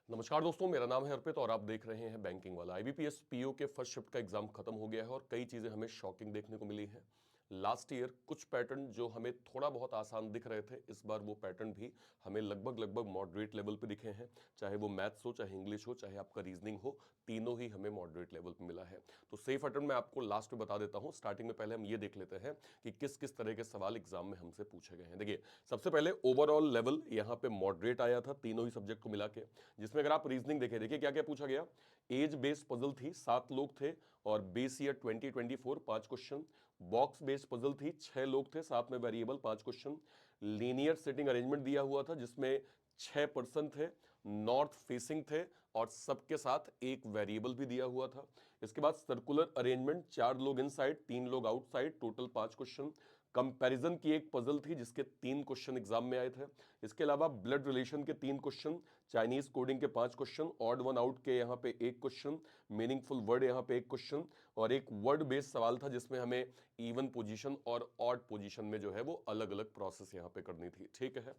नमस्कार दोस्तों, मेरा नाम है अर्पित और आप देख रहे हैं बैंकिंग वाला। आईबीपीएस पीओ के फर्स्ट शिफ्ट का एग्जाम खत्म हो गया है और कई चीजें हमें शॉकिंग देखने को मिली है। लास्ट ईयर कुछ पैटर्न जो हमें थोड़ा बहुत आसान दिख रहे थे, इस बार वो पैटर्न भी हमें लगभग लगभग मॉडरेट लेवल पे दिखे हैं। चाहे वो मैथ्स हो, चाहे इंग्लिश हो, चाहे आपका रीजनिंग हो, तीनों ही हमें मॉडरेट लेवल पे मिला है। तो सेफ अटेम्प्ट मैं आपको लास्ट में बता देता हूं। स्टार्टिंग में पहले हम ये देख लेते हैं कि किस किस तरह के सवाल एग्जाम में हमसे पूछे गए हैं। देखिए, सबसे पहले ओवरऑल लेवल यहाँ पे मॉडरेट आया था तीनों ही सब्जेक्ट को मिला के, जिसमें अगर आप रीजनिंग देखें, देखिए क्या क्या पूछा गया। एज बेस्ड पजल थी, 7 लोग थे और base year 2024 5 question. Box based puzzle थी, 6 लोग थे, साथ में variable 5 question. Linear sitting arrangement दिया हुआ था जिसमें 6% थे, नॉर्थ फेसिंग थे और सबके साथ एक वेरिएबल भी दिया हुआ था। इसके बाद सर्कुलर अरेंजमेंट, 4 लोग इनसाइड 3 लोग आउटसाइड, टोटल 5 क्वेश्चन। कंपैरिजन की एक पजल थी जिसके 3 क्वेश्चन एग्जाम में आए थे। इसके अलावा ब्लड रिलेशन के 3 क्वेश्चन, चाइनीज कोडिंग के 5 क्वेश्चन, ऑड वन आउट के यहाँ पे 1 क्वेश्चन, मीनिंगफुल वर्ड यहाँ पे 1 क्वेश्चन और एक वर्ड बेस्ड सवाल था जिसमें हमें इवन पोजीशन और ऑड पोजीशन में जो है वो अलग अलग प्रोसेस यहाँ पे करनी थी। ठीक है।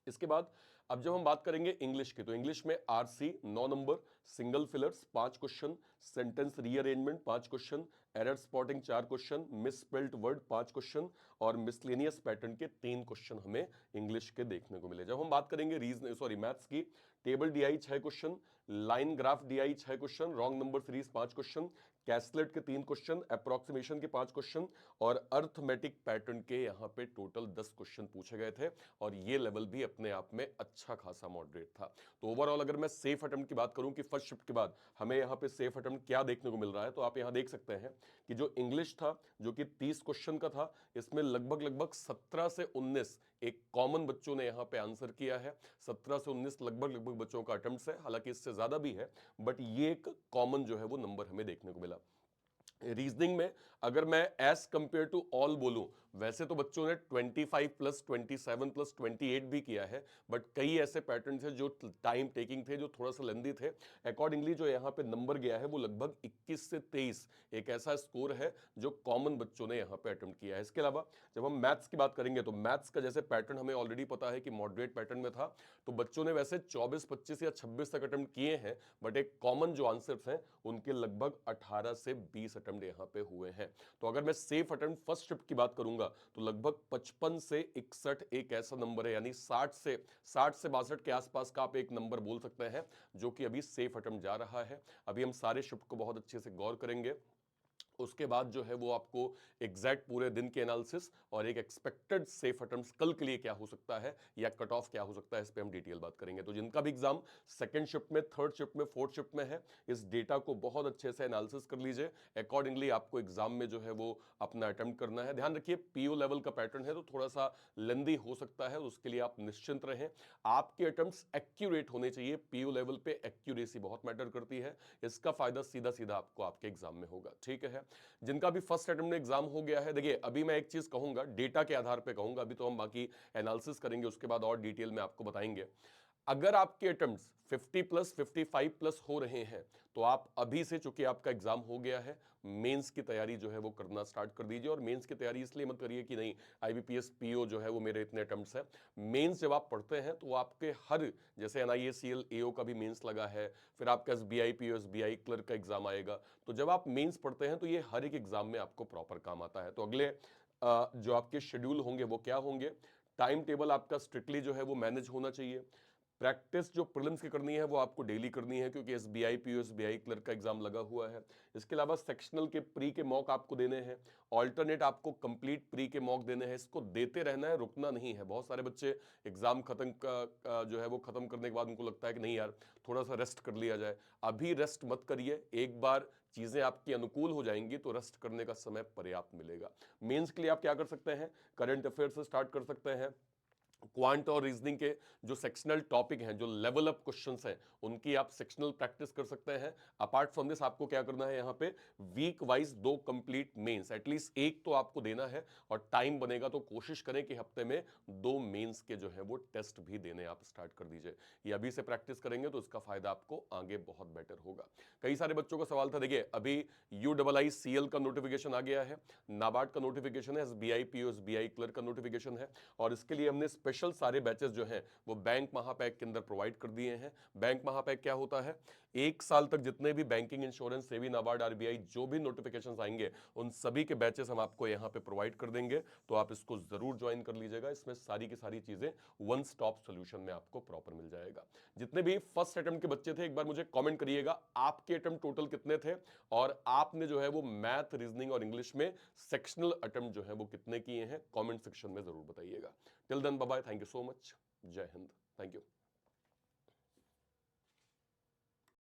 इसके बाद अब जब हम बात करेंगे इंग्लिश की, तो इंग्लिश में RC 9 number, single fillers 5 question, sentence rearrangement 5 question, error spotting 4 question, misspelled word 5 question और मिसलेनियस पैटर्न के 3 क्वेश्चन हमें इंग्लिश के देखने को मिले। जब हम बात करेंगे मैथ्स की, table DI 6 question, line graph DI 6 question, wrong number series 5 question, caselet के 3 क्वेश्चन, अप्रोक्सीमेशन के 5 क्वेश्चन और अर्थमेटिक पैटर्न के यहां पे टोटल 10 क्वेश्चन पूछे गए थे और ये लेवल भी अपने आप में अच्छा खासा मॉडरेट था। तो ओवरऑल अगर मैं सेफ अटेम्प्ट की बात करूं कि फर्स्ट शिफ्ट के बाद हमें यहां पे सेफ अटेम्प्ट क्या देखने को मिल रहा है, तो आप यहां देख सकते हैं कि जो इंग्लिश था जो कि 30 क्वेश्चन का था, इसमें लगभग लगभग 17 से 19 एक कॉमन बच्चों ने यहां पे आंसर किया है। 17 से 19 लगभग लगभग बच्चों का अटेम्प्ट है, हालांकि इससे ज्यादा भी है, बट ये एक कॉमन जो है वो नंबर हमें देखने को मिला। रीजनिंग में अगर मैं एज कंपेयर टू ऑल बोलूं, वैसे तो बच्चों ने 25 प्लस 27 प्लस 28 भी किया है, बट कई ऐसे पैटर्न थे जो टाइम टेकिंग थे, जो थोड़ा सा लेंदी थे। अकॉर्डिंगली जो यहां पे नंबर गया है वो लगभग 21 से 23 एक ऐसा स्कोर है जो कॉमन बच्चों ने यहां पे अटेम्प्ट किया है। इसके अलावा जब हम मैथ्स की बात करेंगे, तो मैथ्स का जैसे पैटर्न हमें ऑलरेडी पता है कि मॉडरेट पैटर्न में था, तो बच्चों ने वैसे 24 25 या 26 तक अटेम्प्ट किए हैं, बट एक कॉमन जो आंसर्स हैं उनके लगभग 18 से 20 अटेम्प्ट यहां पे हुए हैं। तो अगर मैं सेफ अटेम्प्ट फर्स्ट शिफ्ट की बात करूंगा, तो लगभग 55 से 61 एक ऐसा नंबर है, यानी 60 से 62 के आसपास का आप एक नंबर बोल सकते हैं जो कि अभी सेफ अटेम्प्ट जा रहा है। अभी हम सारे शिफ्ट को बहुत अच्छे से गौर करेंगे, उसके बाद जो है वो आपको एग्जैक्ट पूरे दिन के एनालिसिस और एक एक्सपेक्टेड सेफ अटेम्प्ट्स कल के लिए क्या हो सकता है या कट ऑफ क्या हो सकता है, इस पे हम डिटेल बात करेंगे। तो जिनका भी एग्जाम सेकंड शिफ्ट में, थर्ड शिफ्ट में, फोर्थ शिफ्ट में है, इस डेटा को बहुत अच्छे से एनालिसिस कर लीजिए। अकॉर्डिंगली आपको एग्जाम में जो है वो अपना अटेम्प्ट करना है। ध्यान रखिए, पीओ लेवल का पैटर्न है तो थोड़ा सा लेंदी हो सकता है, उसके लिए आप निश्चिंत रहें। आपके अटेम्प्ट्स एक्यूरेट होने चाहिए। पीओ लेवल पे एक्यूरेसी बहुत मैटर करती है, इसका फायदा सीधा सीधा आपको आपके एग्जाम में होगा। ठीक है। जिनका भी फर्स्ट अटेम्प्ट में एग्जाम हो गया है, देखिए अभी मैं एक चीज कहूंगा, डेटा के आधार पे कहूंगा, अभी तो हम बाकी एनालिसिस करेंगे, उसके बाद और डिटेल में आपको बताएंगे। अगर आपके अटेम्प्ट्स 50 प्लस 55 प्लस हो रहे हैं, तो आप अभी से, चूंकि आपका एग्जाम हो गया है, मेंस की तैयारी जो है वो करना स्टार्ट कर दीजिए। और मेंस की तैयारी इसलिए मत करिए कि नहीं आईबीपीएस पीओ जो है वो मेरे इतने अटेम्प्ट्स हैं। मेंस जब आप पढ़ते हैं तो आपके हर, जैसे एनआईएसीएल एओ का भी मेंस लगा है, फिर आपका एसबीआई पीओ एसबीआई क्लर्क का एग्जाम आएगा, तो जब आप मेंस पढ़ते हैं तो ये हर एक एग्जाम में आपको प्रॉपर काम आता है। तो अगले जो आपके शेड्यूल होंगे वो क्या होंगे, टाइम टेबल आपका स्ट्रिक्टली जो है वो मैनेज होना चाहिए। प्रैक्टिस जो प्रीलिम्स की करनी है वो आपको डेली करनी है, क्योंकि एसबीआई पीओ एसबीआई क्लर्क का एग्जाम लगा हुआ है। इसके अलावा सेक्शनल के प्री के मॉक आपको देने हैं, ऑल्टरनेट आपको कंप्लीट प्री के मॉक देने हैं, इसको देते रहना है, रुकना नहीं है। बहुत सारे बच्चे एग्जाम खत्म का जो है वो खत्म करने के बाद उनको लगता है कि नहीं यार थोड़ा सा रेस्ट कर लिया जाए। अभी रेस्ट मत करिए, एक बार चीजें आपकी अनुकूल हो जाएंगी तो रेस्ट करने का समय पर्याप्त मिलेगा। मेंस के लिए आप क्या कर सकते हैं, करंट अफेयर से स्टार्ट कर सकते हैं। क्वांट और रीजनिंग के जो सेक्शनल टॉपिक हैं, जो लेवल अप क्वेश्चंस हैं, उनकी आप सेक्शनल प्रैक्टिस कर सकते हैं। अपार्ट फ्रॉम दिस आपको क्या करना है, यहां पे week wise 2 complete mains at least एक तो आपको देना है, और टाइम बनेगा तो कोशिश करें कि हफ्ते में 2 मेंस के जो है वो टेस्ट भी देने आप स्टार्ट कर दीजिए। ये अभी से प्रैक्टिस करेंगे तो इसका फायदा आपको आगे बहुत बेटर होगा। कई सारे बच्चों का सवाल था, देखिए अभी यूआईसीएल का नोटिफिकेशन आ गया है, नाबार्ड का नोटिफिकेशन है, एसबीआई पीओ एसबीआई क्लर्क का नोटिफिकेशन है, और इसके लिए हमने स्पेशल सारे बैचेस जो हैं वो बैंक महापैक के अंदर प्रोवाइड कर दिए हैं। बैंक महापैक क्या होता है? 1 साल तक जितने भी banking, insurance, SEBI, NABARD, RBI जो भी नोटिफिकेशंस आएंगे उन सभी के बैचेस हम आपको यहाँ पे प्रोवाइड कर देंगे। तो आप इसको जरूर ज्वाइन कर लीजिएगा। इसमें सारी की सारी चीजें वन स्टॉप सोल्यूशन में आपको प्रॉपर मिल जाएगा। जितने भी फर्स्ट अटेम्प्ट के बच्चे थे एक बार मुझे कमेंट करिएगा आपके अटेम्प्ट टोटल कितने थे और आपने जो है वो मैथ, रीजनिंग और इंग्लिश में सेक्शनल अटेम्प्ट जो है वो कितने किए हैं, कमेंट सेक्शन में जरूर बताइएगा। Till then bye bye, thank you so much, जय हिंद, थैंक यू।